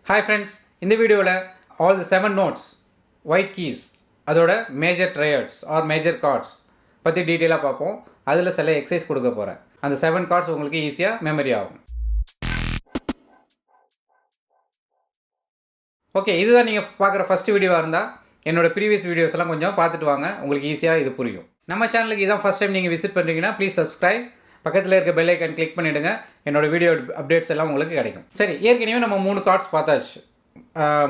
Hi friends, இந்த வீடியோவில் all the 7 notes, white keys, அதோட major triads or major chords பற்றி டீட்டெயிலாக பார்ப்போம். அதில் சில எக்ஸசைஸ் கொடுக்க போகிறேன். அந்த 7 chords உங்களுக்கு ஈஸியாக மெமரி ஆகும். ஓகே, இதுதான் நீங்கள் பார்க்குற ஃபஸ்ட் வீடியோவாக இருந்தால் என்னோட ப்ரீவியஸ் வீடியோஸ் எல்லாம் கொஞ்சம் பார்த்துட்டு வாங்க, உங்களுக்கு ஈஸியாக இது புரியும். நம்ம சேனலுக்கு இதான் ஃபஸ்ட் டைம் நீங்கள் விசிட் பண்ணுறீங்கன்னா ப்ளீஸ் சப்ஸ்கிரைப், பக்கத்தில் இருக்க பெல் ஐக்கான் கிளிக் பண்ணிவிடுங்க. என்னோட வீடியோ அப்டேட்ஸ் எல்லாம் உங்களுக்கு கிடைக்கும். சரி, ஏற்கனவே நம்ம 3 கார்ட்ஸ் பார்த்தாச்சு,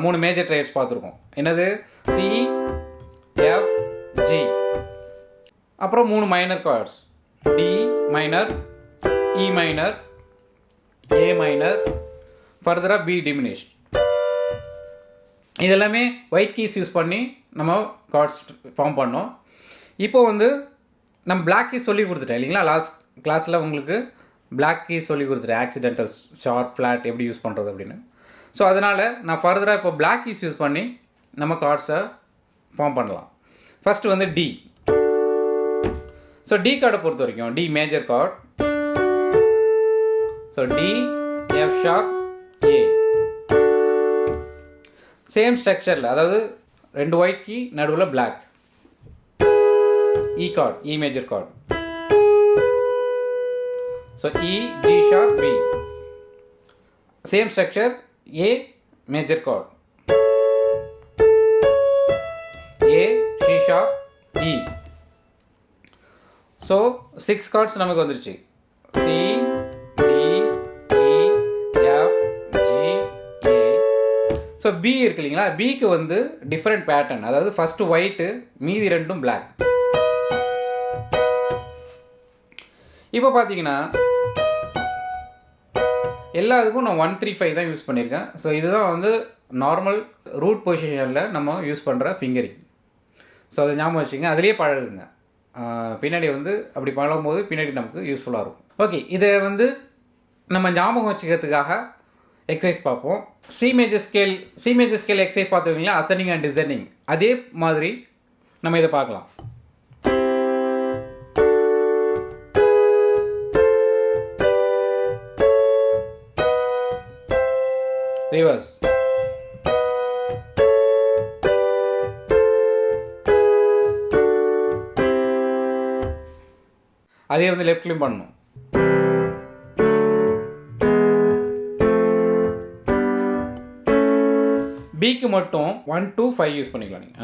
3 மேஜர் ட்ரையாட்ஸ் பார்த்துருக்கோம். என்னது? C, F, G. அப்புறம் 3 minor chords, D minor, E minor, A minor, ஃபர்தராக பி டிமினிஷ்ட். இதெல்லாமே ஒயிட் கீஸ் யூஸ் பண்ணி நம்ம கார்ட்ஸ் ஃபார்ம் பண்ணோம். இப்போ வந்து நம்ம பிளாக் கீஸ் சொல்லி கொடுத்துட்டேன் இல்லைங்களா? லாஸ்ட் கிளாஸில் உங்களுக்கு பிளாக் கீஸ் சொல்லி கொடுத்துட்டேன், ஆக்சிடென்டல், ஷார்ட், ஃப்ளாட் எப்படி யூஸ் பண்ணுறது அப்படின்னு. ஸோ அதனால் நான் ஃபர்தராக இப்போ பிளாக் கீஸ் யூஸ் பண்ணி நம்ம கார்ட்ஸை ஃபார்ம் பண்ணலாம். ஃபஸ்ட்டு வந்து டி. ஸோ டி கார்டை பொறுத்த வரைக்கும் D major chord. So D, F sharp, A. Same ஸ்ட்ரக்சரில், அதாவது 2 ஒயிட் கீ நடுவில் black. E chord, E major chord. So E, G sharp, B. Same structure, A major chord. A, G sharp, E. So 6 chords நமக்கு வந்துருச்சு. C, D, E, F, G, A. So B இருக்கு இல்லைங்களா? Bக்கு வந்து different pattern, அதாவது first white, மீதி ரெண்டும் black. இப்போ பார்த்தீங்கன்னா எல்லாத்துக்கும் நான் 1-3-5 தான் யூஸ் பண்ணியிருக்கேன். ஸோ இதுதான் வந்து நார்மல் ரூட் பொசிஷனில் நம்ம யூஸ் பண்ணுற ஃபிங்கரிங். ஸோ அதை ஞாபகம் வச்சுங்க, அதிலே பழகுங்க. பின்னாடி வந்து அப்படி பழகும்போது பின்னாடி நமக்கு யூஸ்ஃபுல்லாக இருக்கும். ஓகே, இதை வந்து நம்ம ஞாபகம் வச்சுக்கிறதுக்காக எக்ஸசைஸ் பார்ப்போம். சி மேஜர் ஸ்கேல் எக்ஸசைஸ் பார்த்துக்கிங்களா? Ascending and descending. அதே மாதிரி நம்ம இதை பார்க்கலாம். ரிவர்ஸ். அதே வந்து லெஃப்ட்லையும் பண்ணணும். பிக்கு மட்டும் 1-5 யூஸ் பண்ணிக்கலாம் நீங்க.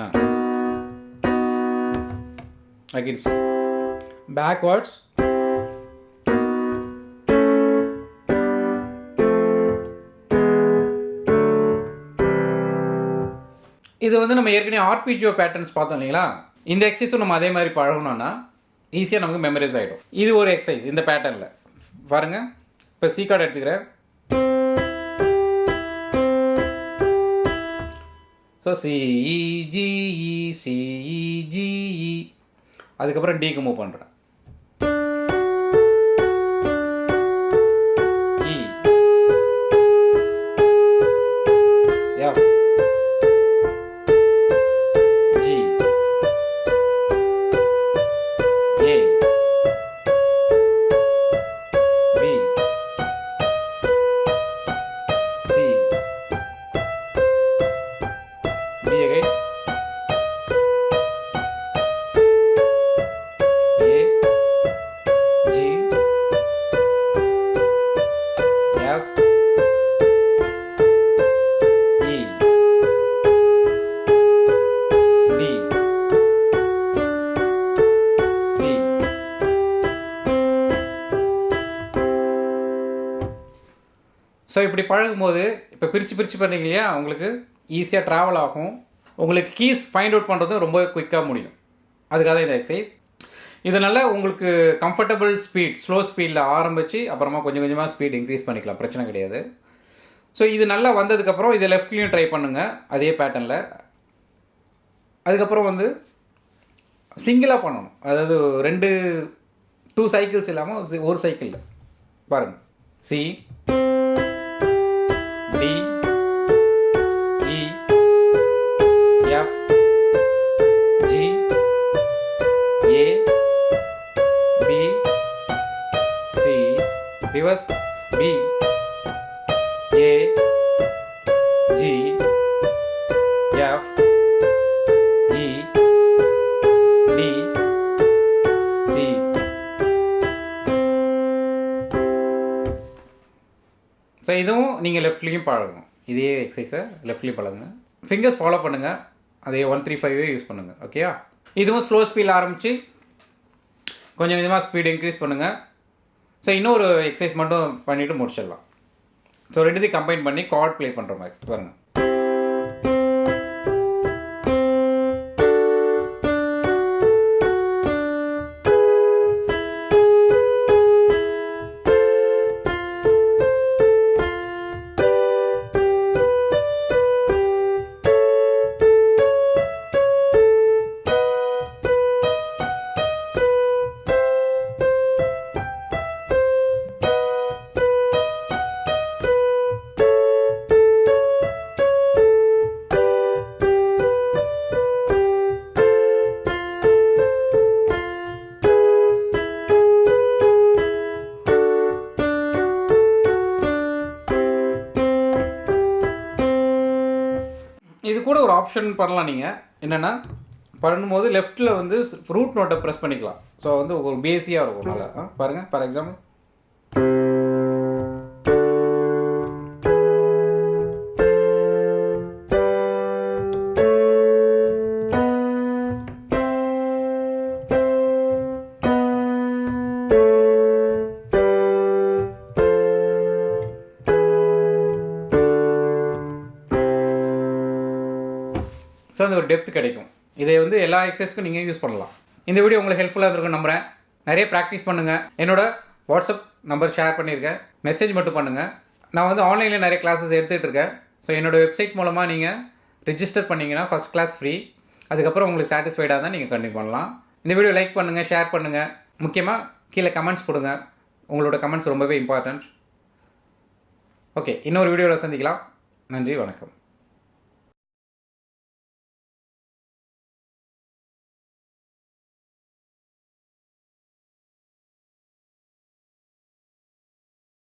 Again backwards. இது வந்து நம்ம ஏற்கனவே ஆர்பிஜிஓ பேட்டர்ன்ஸ் பார்த்தோம் இல்லைங்களா? இந்த எக்ஸசைஸும் நம்ம அதே மாதிரி பழகணும்னா ஈஸியாக நமக்கு மெமரைஸ் ஆகிடும். இது ஒரு எக்ஸசைஸ் இந்த பேட்டர்னில் பாருங்கள். இப்போ சி கார்டு எடுத்துக்கிறேன். ஸோ சிஇஜிஇ, சிஇஜிஇ, அதுக்கப்புறம் டிக்கு மூவ் பண்ணுறேன். இ, எஃப், ஸோ இப்படி பழகும்போது இப்போ பிரித்து பண்ணுறீங்க இல்லையா? உங்களுக்கு ஈஸியாக ட்ராவல் ஆகும். உங்களுக்கு கீஸ் ஃபைண்ட் அவுட் பண்ணுறதும் ரொம்ப குயிக்காக முடியும். அதுக்காக தான் இந்த எக்ஸசைஸ். இதனால் உங்களுக்கு கம்ஃபர்டபுள் ஸ்பீட், ஸ்லோ ஸ்பீடில் ஆரம்பித்து அப்புறமா கொஞ்சம் கொஞ்சமாக ஸ்பீட் இன்க்ரீஸ் பண்ணிக்கலாம், பிரச்சனை கிடையாது. ஸோ இது நல்லா வந்ததுக்கப்புறம் இதை லெஃப்ட்லேயும் ட்ரை பண்ணுங்கள் அதே பேட்டர்னில். அதுக்கப்புறம் வந்து சிங்கிளாக பண்ணணும், அதாவது 2 சைக்கிள்ஸ் இல்லாமல் ஒரு சைக்கிளில் பாருங்கள். C, D, E, F, G, A, B, C, reverse, B, A, நீங்கள் லெஃப்ட்லேயும் பழகணும். இதே எக்ஸசைஸை லெஃப்ட்லேயும் பழகுங்க. ஃபிங்கர்ஸ் ஃபாலோ பண்ணுங்கள். அதே 135 யூஸ் பண்ணுங்கள். ஓகேயா? இதுவும் ஸ்லோ ஸ்பீடில் ஆரம்பித்து கொஞ்சம் கொஞ்சமாக ஸ்பீடு இன்க்ரீஸ் பண்ணுங்கள். ஸோ இன்னொரு எக்ஸசைஸ் மட்டும் பண்ணிவிட்டு முடிச்சிடலாம். ஸோ ரெண்டுத்தையும் கம்பைன் பண்ணி கார்ட் ப்ளே பண்ணுற மாதிரி பாருங்கள். இது கூட ஒரு ஆப்ஷன் பண்ணலாம். நீங்கள் என்னென்னா பண்ணும்போது லெஃப்ட்டில் வந்து ரூட் நோட்டை ப்ரெஸ் பண்ணிக்கலாம். ஸோ வந்து ஒரு பேஸியாக இருக்கும். நல்லா பாருங்கள். ஃபார் எக்ஸாம்பிள் ஸோ அந்த ஒரு டெப்த் கிடைக்கும். இதை வந்து எல்லா எக்ஸசைஸ்க்கும் நீங்கள் யூஸ் பண்ணலாம். இந்த வீடியோ உங்களுக்கு ஹெல்ப்ஃபுல்லாக இருக்கும் நம்புகிறேன். நிறைய ப்ராக்டிஸ் பண்ணுங்கள். என்னோட வாட்ஸ்அப் நம்பர் ஷேர் பண்ணியிருக்கேன். மெசேஜ் மட்டும் பண்ணுங்கள். நான் வந்து ஆன்லைனில் நிறைய கிளாஸஸ் எடுத்துகிட்டு இருக்கேன். ஸோ என்னோடய வெப்சைட் மூலமாக நீங்கள் ரிஜிஸ்டர் பண்ணிங்கன்னா ஃபஸ்ட் கிளாஸ் ஃப்ரீ. அதுக்கப்புறம் உங்களுக்கு சாட்டிஸ்ஃபைடாக தான் நீங்கள் கண்டினியூ பண்ணலாம். இந்த வீடியோ லைக் பண்ணுங்கள், ஷேர் பண்ணுங்கள். முக்கியமாக கீழே கமெண்ட்ஸ் கொடுங்க. உங்களோட கமெண்ட்ஸ் ரொம்பவே இம்பார்ட்டன்ட். ஓகே, இன்னொரு வீடியோவில் சந்திக்கலாம். நன்றி, வணக்கம்.